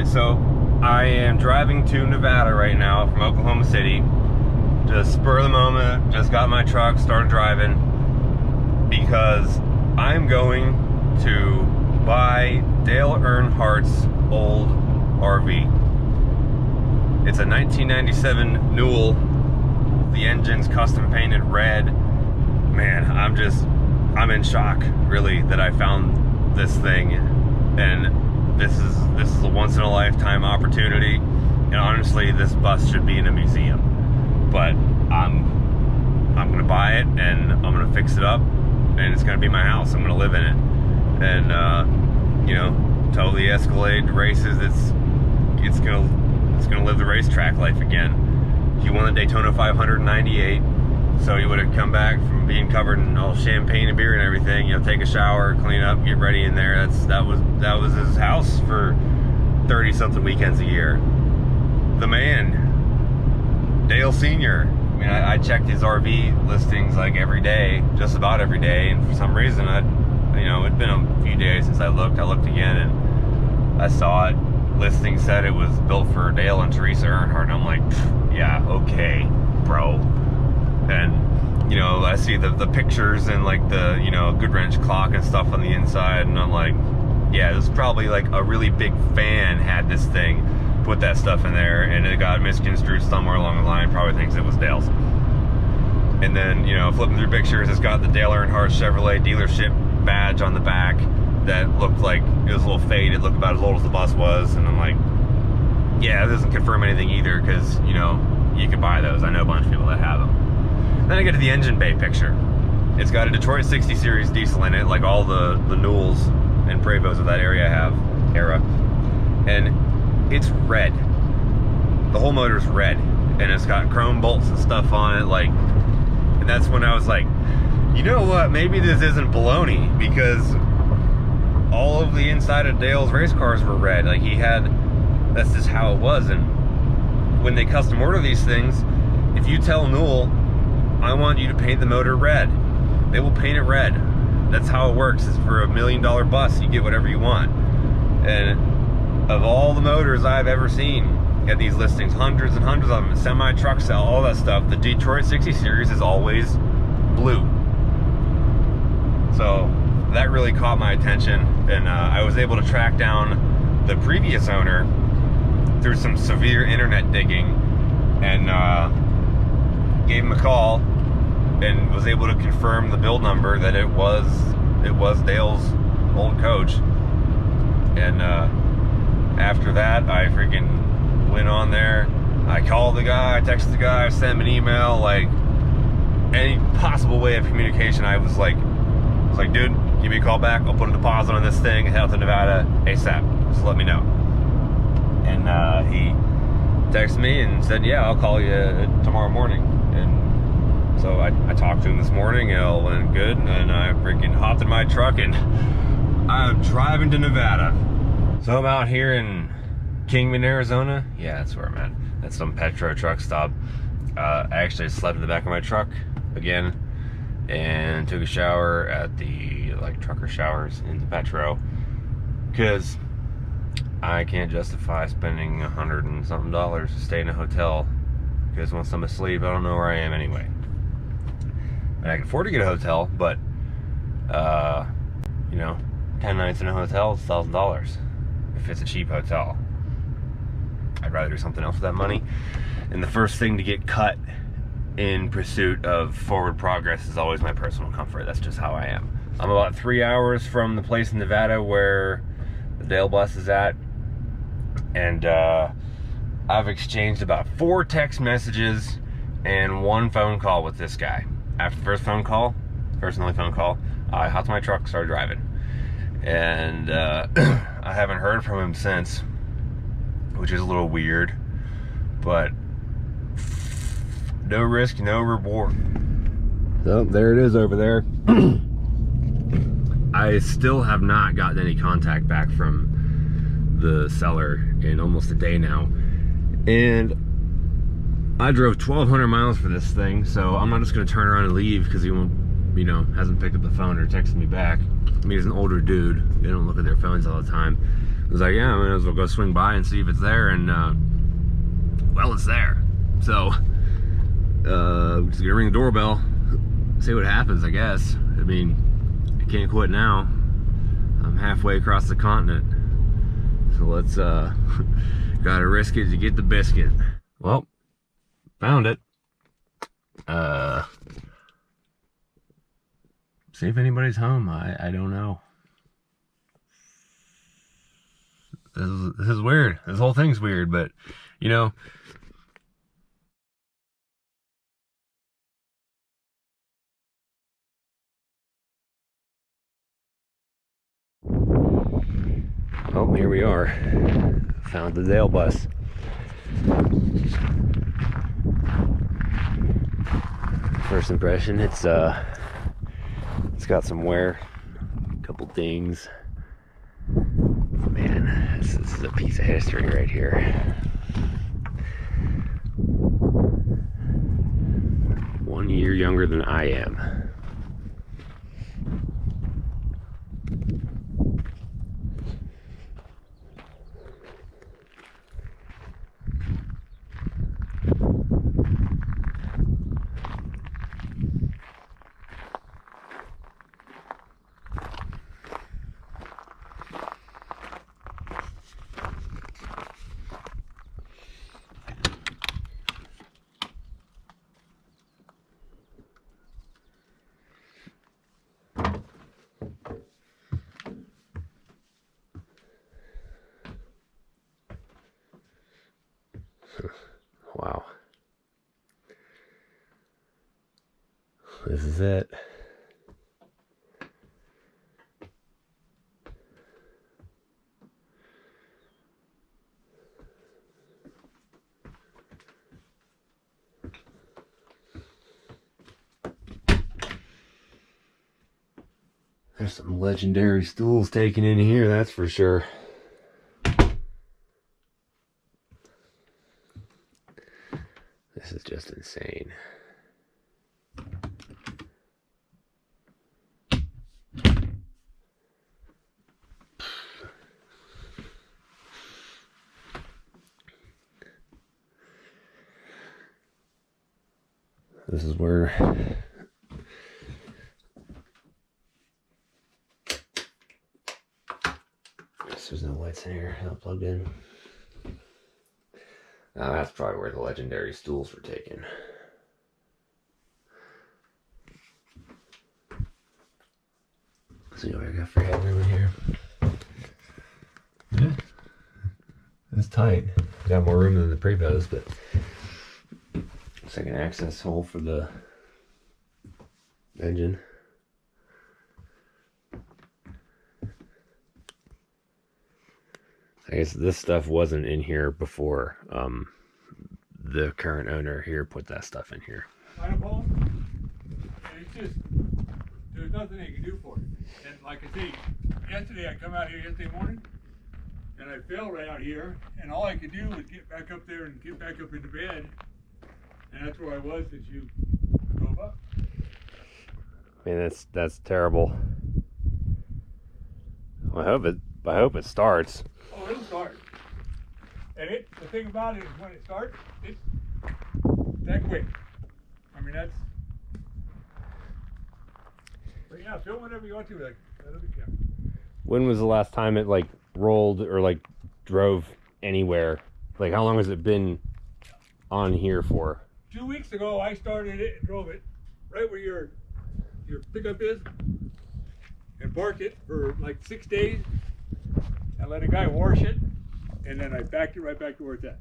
Alright, so I am driving to Nevada right now from Oklahoma City. Just spur of the moment, just got my truck, started driving, because I'm going to buy Dale Earnhardt's old RV. It's a 1997 Newell. The engine's custom painted red. Man, I'm in shock, really, that I found this thing. And this is a once in a lifetime opportunity. And honestly, this bus should be in a museum. But I'm gonna buy it and I'm gonna fix it up, and it's gonna be my house. I'm gonna live in it. And you know, totally Escalade races. It's gonna live the racetrack life again. He won the Daytona 500 in '98, so he would have come back from being covered in all champagne and beer and everything. You know, take a shower, clean up, get ready in there. That was his house for 30-something weekends a year. The man, Dale Sr. I mean, I checked his RV listings like every day, just about every day, and for some reason, it'd been a few days since I looked. I looked again and I saw it. Listing said it was built for Dale and Teresa Earnhardt, and I'm like, yeah, okay, bro. And you know, I see the pictures and like the, you know, good wrench clock and stuff on the inside, and I'm like, yeah, this is probably like a really big fan had this thing, put that stuff in there, and it got misconstrued somewhere along the line, probably thinks it was Dale's. And then, you know, flipping through pictures, it's got the Dale Earnhardt Chevrolet dealership badge on the back that looked like it was a little faded, looked about as old as the bus was. And I'm like, yeah, it doesn't confirm anything either, because, you know, you can buy those. I know a bunch of people that have them. Then I get to the engine bay picture. It's got a Detroit 60 series diesel in it, like all the Newells and Prevost of that era have, and it's red. The whole motor's red, and it's got chrome bolts and stuff on it, like, and that's when I was like, you know what, maybe this isn't baloney, because all of the inside of Dale's race cars were red. Like, that's just how it was. And when they custom order these things, if you tell Newell, I want you to paint the motor red, they will paint it red. That's how it works. It's for $1 million bus, you get whatever you want. And of all the motors I've ever seen at these listings, hundreds and hundreds of them, semi truck sell, all that stuff, the Detroit 60 series is always blue. So that really caught my attention, and I was able to track down the previous owner through some severe internet digging, and gave him a call and was able to confirm the build number, that it was Dale's old coach. And after that, I freaking went on there. I called the guy, I texted the guy, I sent him an email, like any possible way of communication. I was like, dude, give me a call back. I'll put a deposit on this thing and head out to Nevada ASAP. Just let me know. And he texted me and said, yeah, I'll call you tomorrow morning. And so I talked to him this morning, and it all went good. And I freaking hopped in my truck and I'm driving to Nevada. So I'm out here in Kingman, Arizona. Yeah, that's where I'm at. That's some Petro truck stop. I actually slept in the back of my truck again, and took a shower at the trucker showers in the Petro, because I can't justify spending $100 and something to stay in a hotel, because once I'm asleep, I don't know where I am anyway. And I can afford to get a hotel, but you know, 10 nights in a hotel is $1,000 if it's a cheap hotel. I'd rather do something else with that money. And the first thing to get cut in pursuit of forward progress is always my personal comfort. That's just how I am. I'm about 3 hours from the place in Nevada where the Dale bus is at, and I've exchanged about 4 text messages and 1 phone call with this guy. After the first and only phone call, I hopped in my truck, started driving, and I haven't heard from him since, which is a little weird, but no risk, no reward. So there it is over there. I still have not gotten any contact back from the seller in almost a day now, and I drove 1,200 miles for this thing, so I'm not just gonna turn around and leave because he won't, you know, hasn't picked up the phone or texted me back. I mean, he's an older dude, they don't look at their phones all the time, was like, yeah, I might as well go swing by and see if it's there, and well, it's there. So we're just gonna ring the doorbell, see what happens, I guess. I mean, I can't quit now. I'm halfway across the continent, so let's gotta risk it to get the biscuit. Well, found it. See if anybody's home. I don't know. This is weird. This whole thing's weird, but you know, oh, here we are. Found the Dale bus. First impression, it's got some wear, a couple dings. Man, this is a piece of history right here. 1 year younger than I am. Wow. This is it. There's some legendary stools taken in here, that's for sure. This is just insane. This is where there's no lights in here, not plugged in. Now that's probably where the legendary stools were taken. See what I got for headroom in here. Yeah, it's tight. Got more room than the Prevost, but it's like an access hole for the engine. I guess this stuff wasn't in here before the current owner here put that stuff in here. It's just, there's nothing they can do for it. And like I say, yesterday I come out here yesterday morning and I fell right out here, and all I could do was get back up there and get back up into bed, and that's where I was that you drove up. I mean, that's terrible. Well, I hope it starts. Oh, it'll start. And the thing about it is when it starts, it's that quick. I mean, that's, but yeah, film whenever you want to, like, that'll be kept. When was the last time it like rolled or like drove anywhere? Like, how long has it been on here for? 2 weeks ago, I started it and drove it right where your pickup is, and parked it for like 6 days, and let a guy wash it, and then I backed it right back to where it's at.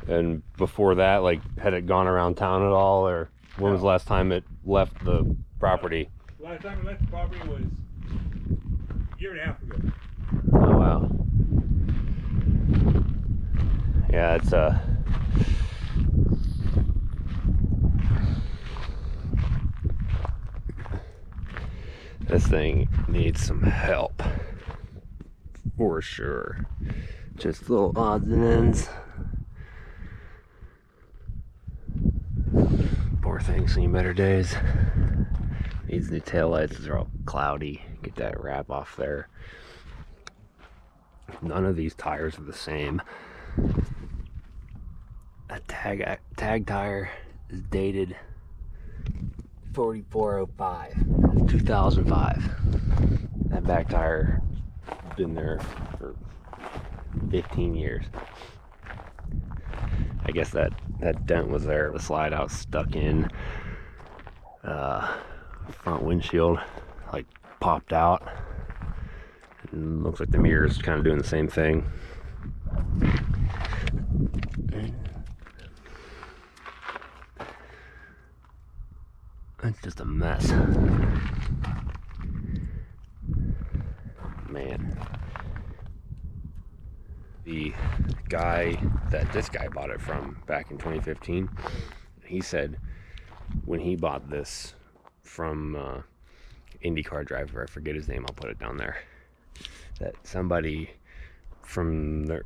And before that, like, had it gone around town at all, or when was the last time it left the property? Last time it left the property was a year and a half ago. Oh wow. Yeah, it's this thing needs some help for sure. Just little odds and ends. Poor thing, seen better days. Needs new taillights. They're all cloudy. Get that wrap off there. None of these tires are the same. That tag tire is dated 4405, 2005. That back tire has been there for 15 years. I guess that dent was there. The slide out stuck in. Front windshield like popped out. And looks like the mirror's kind of doing the same thing. It's just a mess. Man. The guy that this guy bought it from back in 2015, he said when he bought this from IndyCar driver, I forget his name, I'll put it down there, that somebody from the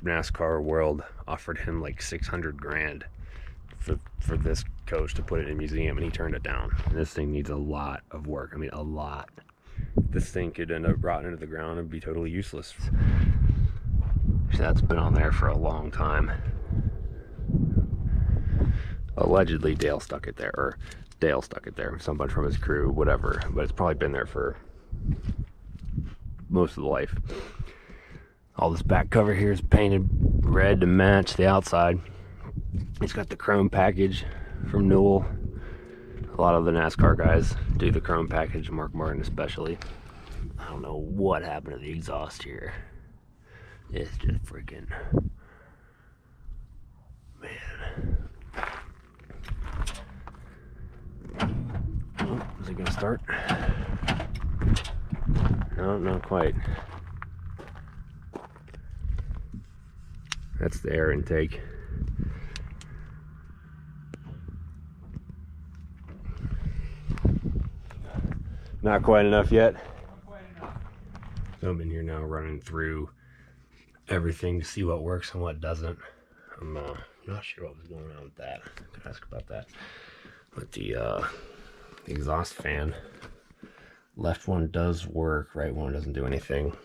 NASCAR world offered him like 600 grand for this coach to put it in a museum, and he turned it down. And this thing needs a lot of work. I mean, a lot. This thing could end up rotting into the ground and be totally useless. That's been on there for a long time. Allegedly Dale stuck it there, somebody from his crew, whatever, but it's probably been there for most of the life. All this back cover here is painted red to match the outside. It's got the chrome package from Newell. A lot of the NASCAR guys do the chrome package, Mark Martin especially. I don't know what happened to the exhaust here. It's just freaking, man. Oh, is it gonna start? No, not quite. That's the air intake. Not quite enough yet. Not quite enough. So I'm in here now running through everything to see what works and what doesn't. I'm not sure what was going on with that. I could ask about that. But the exhaust fan, left one does work, right one doesn't do anything.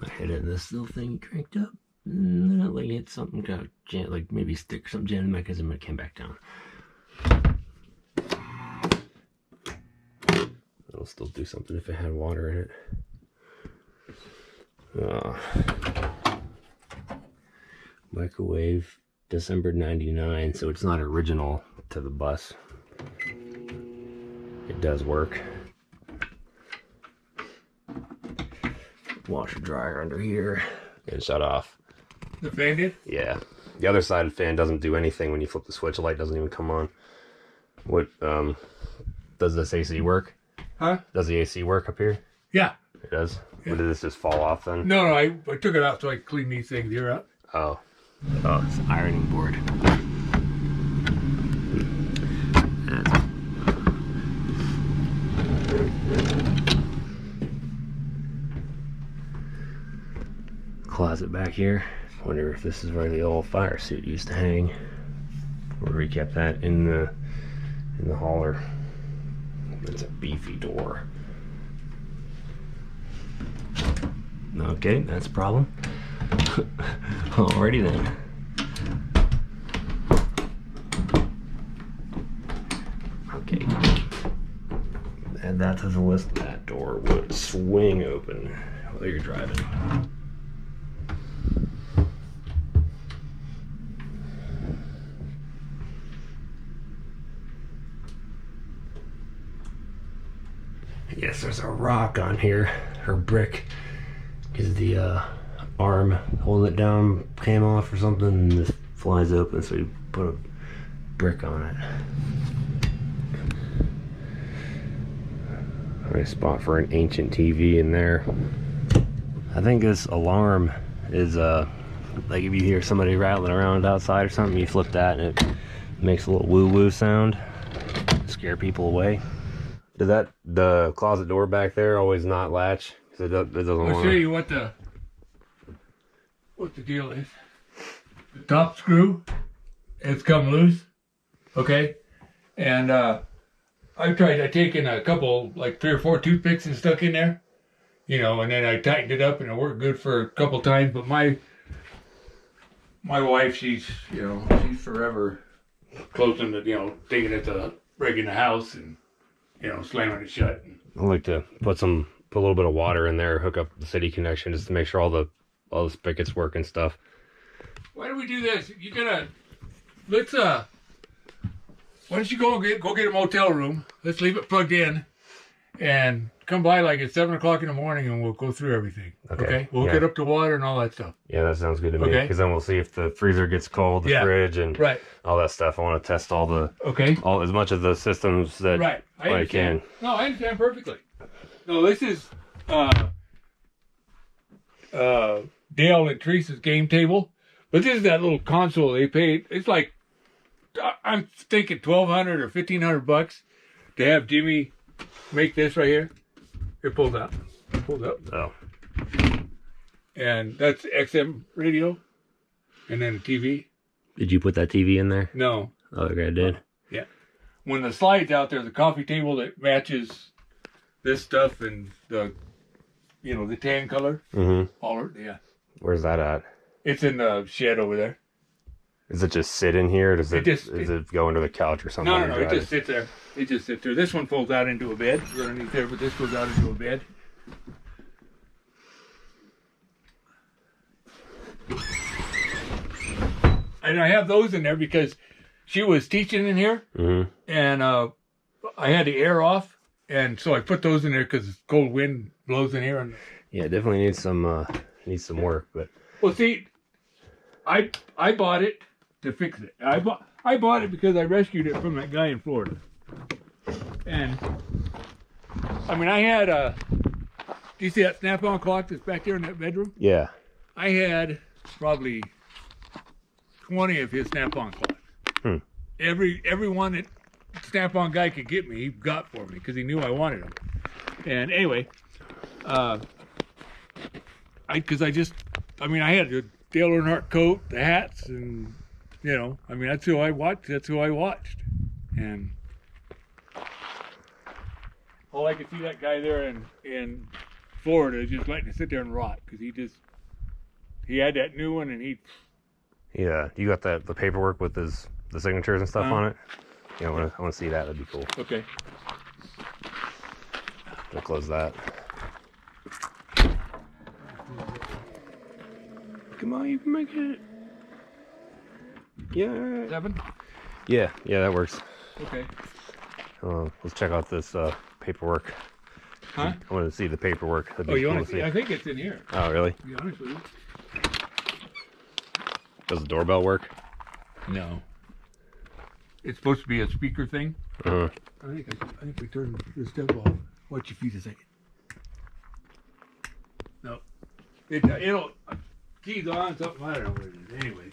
I hit it, this little thing cranked up, and then it like hit something, got jammed, like maybe stick or something jammed in the mechanism, and it came back down. It'll still do something if it had water in it. Microwave, December 99, so it's not original to the bus. It does work. Washer dryer under here. And shut off. The fan did? Yeah. The other side of the fan doesn't do anything when you flip the switch. The light doesn't even come on. What, does this AC work? Huh? Does the AC work up here? Yeah. It does? Yeah. Or did this just fall off then? No, I took it out so I could clean these things here up. Oh. Oh, it's an ironing board. Closet back here. Wonder if this is where the old fire suit used to hang. Or we kept that in the hauler. It's a beefy door. Okay, that's a problem. Alrighty then. Okay. Add that to the list. That door would swing open while you're driving. Yes, there's a rock on here, or brick, because the arm holding it down came off or something, and this flies open, so you put a brick on it. Nice spot for an ancient TV in there. I think this alarm is like if you hear somebody rattling around outside or something, you flip that and it makes a little woo-woo sound, scare people away. Did the closet door back there always not latch? Because it doesn't want to. I'll show you what the deal is. The top screw, it's come loose, okay? And I tried taking a couple, like 3 or 4 toothpicks and stuck in there, you know, and then I tightened it up and it worked good for a couple times. But my wife, she's forever closing it, taking it to breaking the house and, slamming it shut. I like to put a little bit of water in there, hook up the city connection just to make sure all the spigots work and stuff. Why do we do this? Why don't you go get a motel room? Let's leave it plugged in and come by like at 7 o'clock in the morning and we'll go through everything. Okay? We'll get up to water and all that stuff. Yeah, that sounds good to me. Because then we'll see if the freezer gets cold, the fridge, and all that stuff. I want to test all as much of the systems that I can. No, I understand perfectly. No, this is Dale and Teresa's game table. But this is that little console they paid. It's like, I'm thinking $1,200 or $1,500 to have Jimmy make this right here. It pulls out. It pulls up. Oh. And that's XM radio. And then a TV. Did you put that TV in there? No. Oh, okay, I did. Yeah. When the slide's out, there's a coffee table that matches this stuff and the tan color. Mm-hmm. Yeah. Where's that at? It's in the shed over there. Does it just sit in here? Does it go under the couch or something? No, it just sits there. It just sits there. This one folds out into a bed. It's underneath there, but this goes out into a bed. And I have those in there because she was teaching in here, and I had the air off, and so I put those in there because cold wind blows in here. And yeah, it definitely needs some work, but well, see, I bought it to fix it. I bought it because I rescued it from that guy in Florida. And I mean, I had do you see that snap-on clock that's back there in that bedroom? Yeah. I had probably 20 of his snap-on clocks. Every one that snap-on guy could get me, he got for me because he knew I wanted them. And anyway, I had the Dale Earnhardt coat, the hats, and that's who I watched. And all I could see that guy there in Florida just letting it sit there and rot because he had that new one and Yeah, you got the paperwork with the signatures and stuff on it? Yeah, I want to see that. That'd be cool. Okay. I'll close that. Come on, you can make it. Yeah. 7? Yeah, that works. Okay. Let's check out this paperwork. Huh? I want to see the paperwork. You want to see? I think it's in here. Oh, really? To be honest with you. Does the doorbell work? No. It's supposed to be a speaker thing. Uh-huh. I think we turned the step off. Watch your feet a second. No. It'll keys on something. I don't know what it is. Anyway.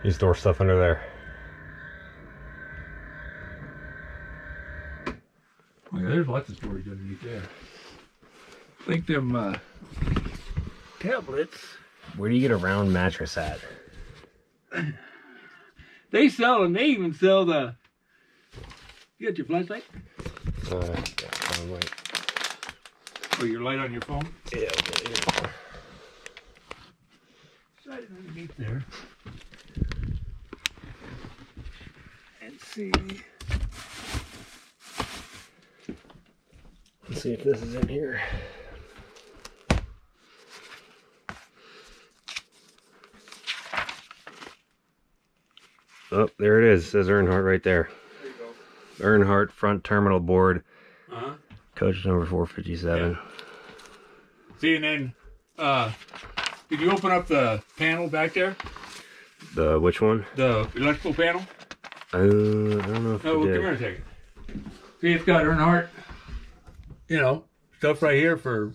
You store stuff under there. Oh, yeah, there's lots of storage underneath there. I think them tablets. Where do you get a round mattress at? They sell them. They even sell the. You got your flashlight? Yeah, light. Oh, your light on your phone? Yeah, okay, yeah. Slide it underneath there. And see. Let's see if this is in here. Oh, there it is. It says Earnhardt right there. There you go. Earnhardt front terminal board. Coach number 457. Yeah. See, and then, did you open up the panel back there? The which one? The electrical panel? I don't know if No, come here a second. See, it's got Earnhardt, stuff right here for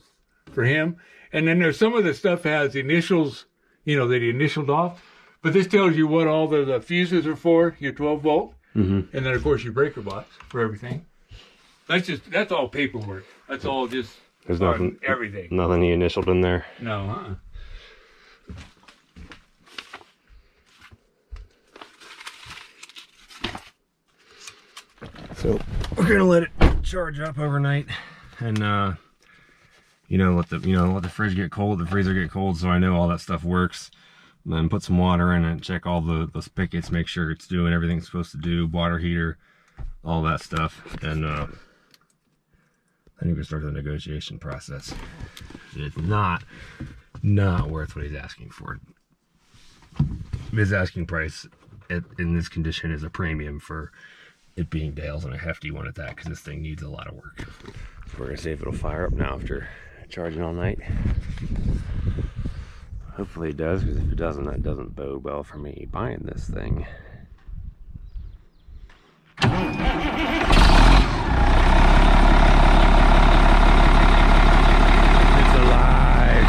him. And then there's some of the stuff has initials, that he initialed off. But this tells you what all the fuses are for, your 12 volt. And then, of course, your breaker box for everything. That's all paperwork. That's all just There's nothing, everything. Nothing he initialed in there. No, So we're gonna let it charge up overnight, and let the fridge get cold, the freezer get cold, so I know all that stuff works. And then put some water in it, check all the spigots, make sure it's doing everything it's supposed to do, water heater, all that stuff, and then you can start the negotiation process. It's not worth what he's asking for. His asking price in this condition is a premium for it being Dale's, and a hefty one at that, because this thing needs a lot of work. So we're gonna see if it'll fire up now after charging all night. Hopefully it does, because if it doesn't, that doesn't bode well for me buying this thing. It's alive.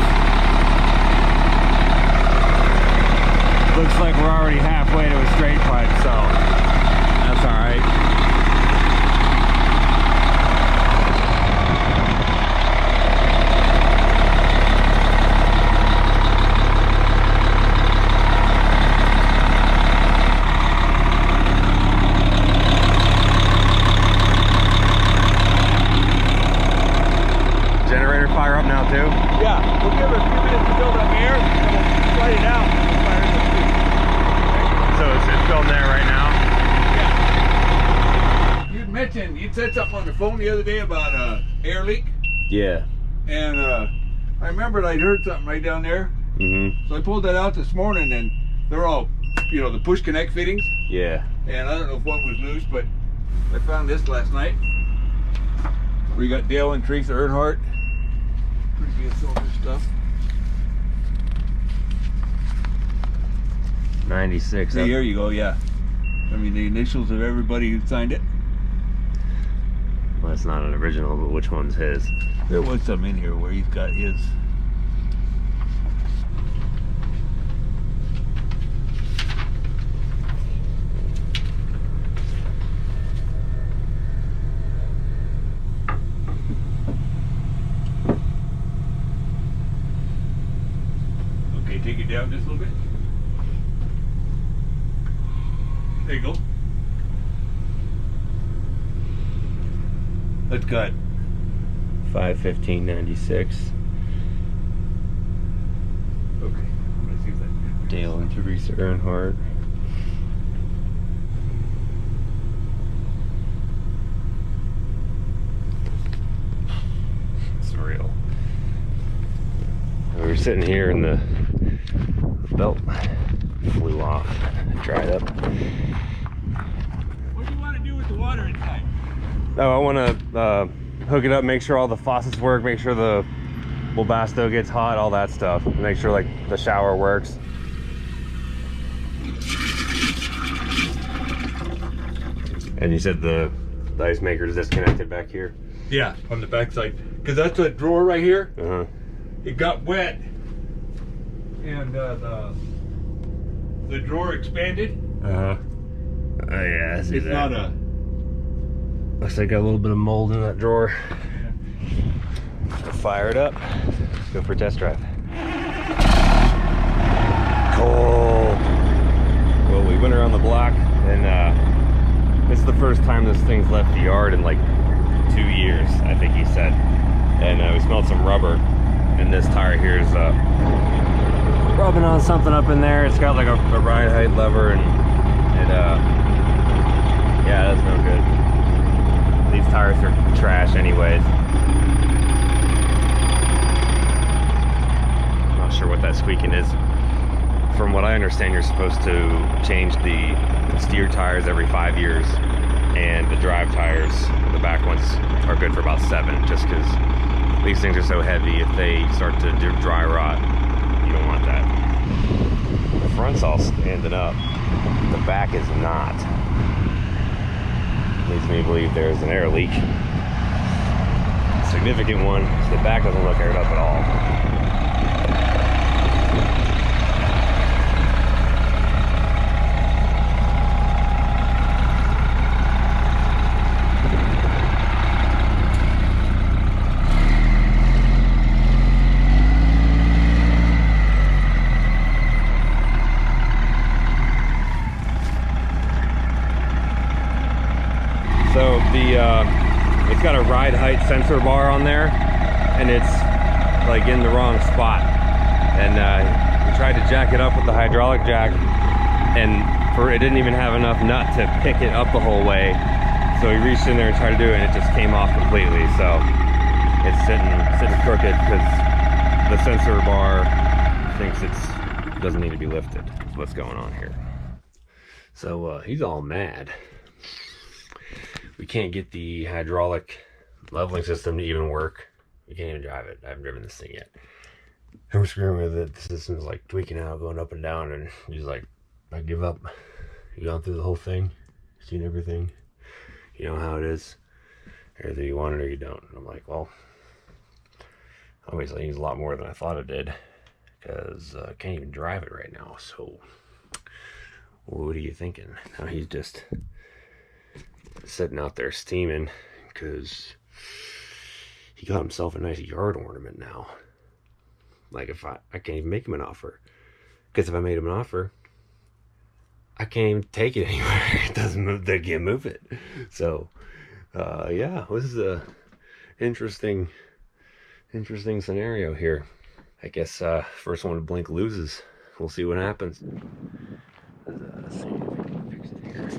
Looks like we're already halfway to a straight pipe, so that's all right. Generator fire up now too? Yeah, we'll give it a few minutes to build up air, and we'll slide it out, and we'll fire it up too. So it's filling there right now? Yeah. You'd said something on the phone the other day about air leak. Yeah. And I remembered I'd heard something right down there. Mm-hmm. So I pulled that out this morning, and they're all, the push connect fittings. Yeah. And I don't know if one was loose, but I found this last night. We got Dale and Teresa Earnhardt. Pretty good cylinder stuff. 96. See, here you go, yeah. I mean, the initials of everybody who signed it. Well, it's not an original, but which one's his? There was some in here where he's got his. Okay, take it down just a little bit. There you go. Let's cut. 5/15/96. Okay, I'm gonna see if that. Dale and Teresa Earnhardt. Surreal. We were sitting here and the belt flew off, dried up. What do you want to do with the water inside? Oh, I want to hook it up, make sure all the faucets work, make sure the Webasto gets hot, all that stuff. Make sure like the shower works. And you said the ice maker is disconnected back here? Yeah, on the backside, because that's a drawer right here. Uh-huh. It got wet, and the drawer expanded. Uh-huh. Oh yeah, I see It's that. not a. Looks like got a little bit of mold in that drawer. Yeah. Fire it up. Let's go for a test drive. Cold. Well, we went around the block, and this is the first time this thing's left the yard in like 2 years, I think he said. And we smelled some rubber, and this tire here is rubbing on something up in there. It's got like a ride height lever, and it yeah, that's no good. These tires are trash anyways. I'm not sure what that squeaking is. From what I understand, you're supposed to change the steer tires every 5 years, and the drive tires, the back ones, are good for about 7, just because these things are so heavy. If they start to do dry rot, you don't want that. The front's all standing up, the back is not. Leads me to believe there's an air leak. Significant one. The back doesn't look aired up at all. So it's got a ride height sensor bar on there, and it's like in the wrong spot. And we tried to jack it up with the hydraulic jack, and it didn't even have enough nut to pick it up the whole way. So we reached in there and tried to do it, and it just came off completely. So it's sitting crooked because the sensor bar thinks it doesn't need to be lifted. That's what's going on here. So he's all mad. We can't get the hydraulic leveling system to even work. We can't even drive it. I haven't driven this thing yet. And we're screwing with it. The system's like tweaking out, going up and down, and he's like, I give up. You gone through the whole thing, seen everything. You know how it is. Either you want it or you don't. And I'm like, well, obviously it's a lot more than I thought it did, because I can't even drive it right now. So what are you thinking? Now he's just sitting out there steaming because he got himself a nice yard ornament now. Like, if I can't even make him an offer, because if I made him an offer, I can't even take it anywhere. It doesn't move. They can't move it. So yeah, this is a interesting scenario here. I guess first one to blink loses. We'll see what happens. Let's see if we can fix it here.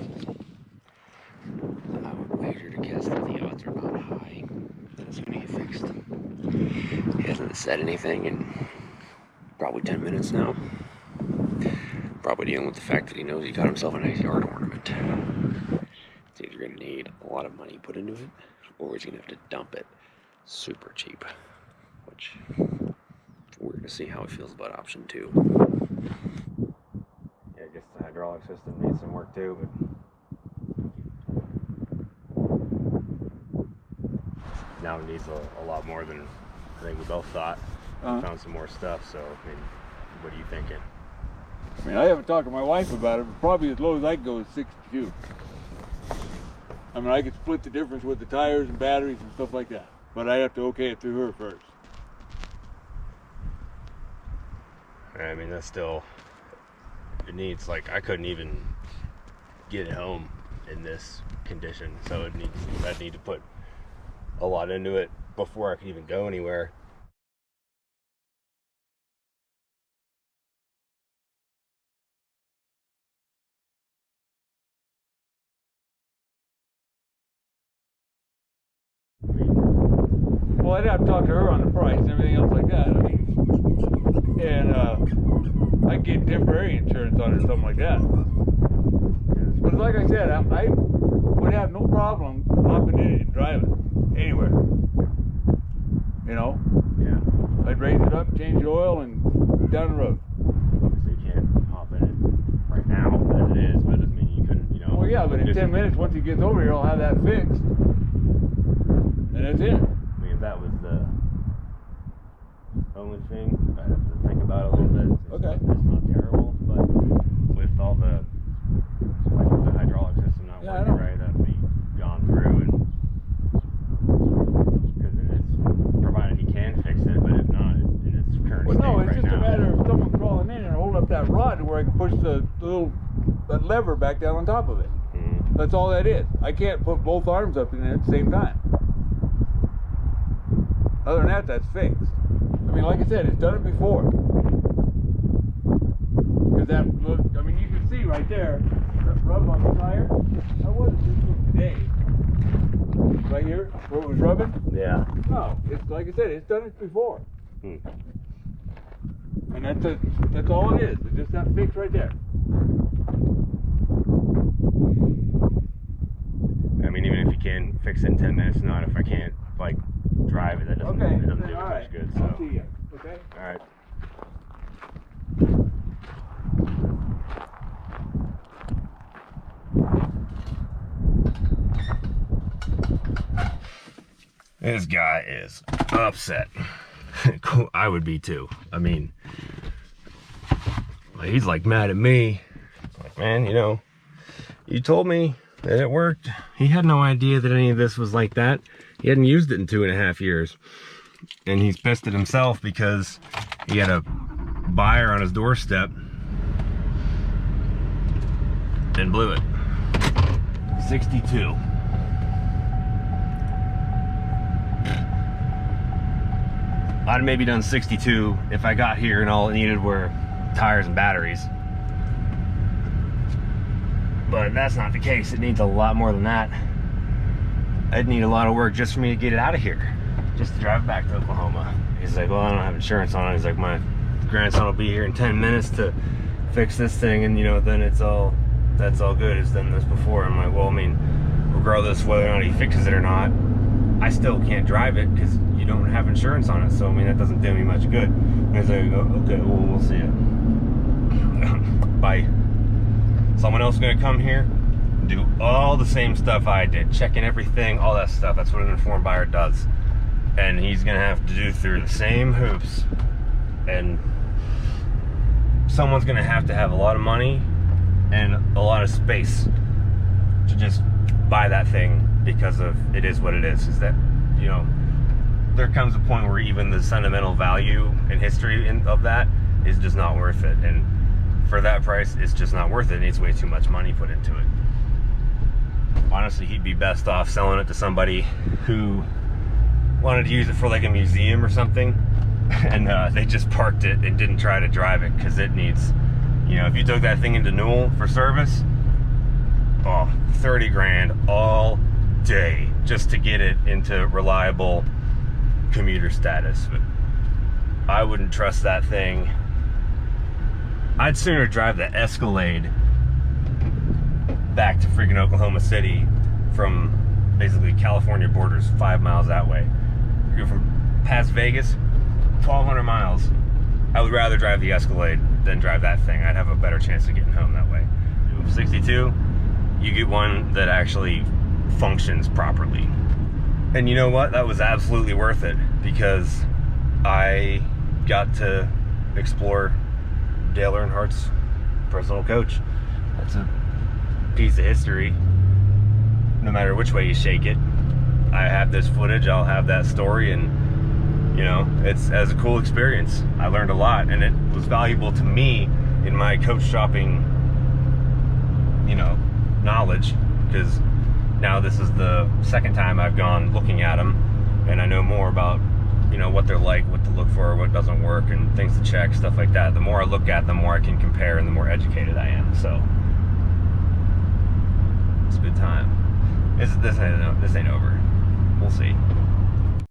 I would wager to guess that the odds are not high. That's going to get fixed. He hasn't said anything in probably 10 minutes now. Probably dealing with the fact that he knows he got himself a nice yard ornament. It's either going to need a lot of money put into it, or he's going to have to dump it super cheap. Which, we're going to see how he feels about option 2. Yeah, I guess the hydraulic system needs some work too, but now it needs a lot more than I think we both thought. We found some more stuff, so I mean, what are you thinking? I mean, I haven't talked to my wife about it, but probably as low as I can go is 62. I mean, I could split the difference with the tires and batteries and stuff like that, but I have to okay it through her first. I mean, that's still, it needs, like, I couldn't even get it home in this condition, so I'd need to put a lot into it before I could even go anywhere. Well, I'd have to talk to her on the price and everything else like that. I mean, and I'd get temporary insurance on it or something like that. But like I said, I would have no problem hopping in it and driving anywhere. You know? Yeah. I'd raise it up, change the oil, and down the road. Obviously, you can't hop in it right now as it is, but I mean, you couldn't, you know. Well, yeah, but in 10 minutes, once he gets over here, I'll have that fixed. And that's it. I mean, if that was the only thing, I'd have to think about it a little bit. It's not terrible, but with all the, like, with the hydraulic system not working right, that'd be gone through, and because it's provided he can fix it, but if not, in its current state no, it's right just now, a matter of someone crawling in and holding up that rod to where I can push that lever back down on top of it. Mm-hmm. That's all that is. I can't put both arms up in there at the same time. Other than that, that's fixed. I mean, like I said, it's done it before. Because that look, I mean, you can see right there, that rub on the tire. That wasn't just from today. Right here, where it was rubbing. Yeah. No, it's like I said, it's done it before. Hmm. And that's all it is. It's just that fix right there. I mean, even if you can fix it in 10 minutes, not if I can't, like, drive it, that doesn't, Okay, it doesn't do all it right. much good, so. I'll see you. Okay? All right. This guy is upset. I would be too. I mean, he's like mad at me. Like, man, you know, you told me that it worked. He had no idea that any of this was like that. He hadn't used it in 2.5 years. And he's pissed at himself because he had a buyer on his doorstep and blew it. 62. I'd have maybe done 62 if I got here and all it needed were tires and batteries. But that's not the case. It needs a lot more than that. I'd need a lot of work just for me to get it out of here, just to drive it back to Oklahoma. He's like, well, I don't have insurance on it. He's like, my grandson will be here in 10 minutes to fix this thing, and you know, then that's all good. It's done this before. I'm like, well, I mean, regardless whether or not he fixes it or not, I still can't drive it because you don't have insurance on it. So I mean, that doesn't do me much good. And he's like, oh, okay, well, we'll see it. Bye. Someone else is gonna come here, do all the same stuff I did, checking everything, all that stuff. That's what an informed buyer does. And he's gonna have to do through the same hoops. And someone's gonna have to have a lot of money and a lot of space to just buy that thing, because of it is what it is that, you know, there comes a point where even the sentimental value and history of that is just not worth it. And for that price, it's just not worth it. It needs way too much money put into it. Honestly, he'd be best off selling it to somebody who wanted to use it for like a museum or something, and they just parked it and didn't try to drive it, because it needs, you know, if you took that thing into Newell for service, oh, 30 grand all day just to get it into reliable commuter status. But I wouldn't trust that thing. I'd sooner drive the Escalade back to freaking Oklahoma City from basically California borders, 5 miles that way. You go from past Vegas, 1,200 miles. I would rather drive the Escalade than drive that thing. I'd have a better chance of getting home that way. 62, you get one that actually functions properly. And you know what? That was absolutely worth it, because I got to explore Dale Earnhardt's personal coach. That's a piece of history, no matter which way you shake it. I have this footage, I'll have that story, and you know, it's as a cool experience. I learned a lot, and it was valuable to me in my coach shopping, you know, knowledge, because now this is the second time I've gone looking at them, and I know more about, you know, what they're like, what to look for, what doesn't work, and things to check, stuff like that. The more I look at them, the more I can compare, and the more educated I am. So it's a good time. This ain't over. We'll see.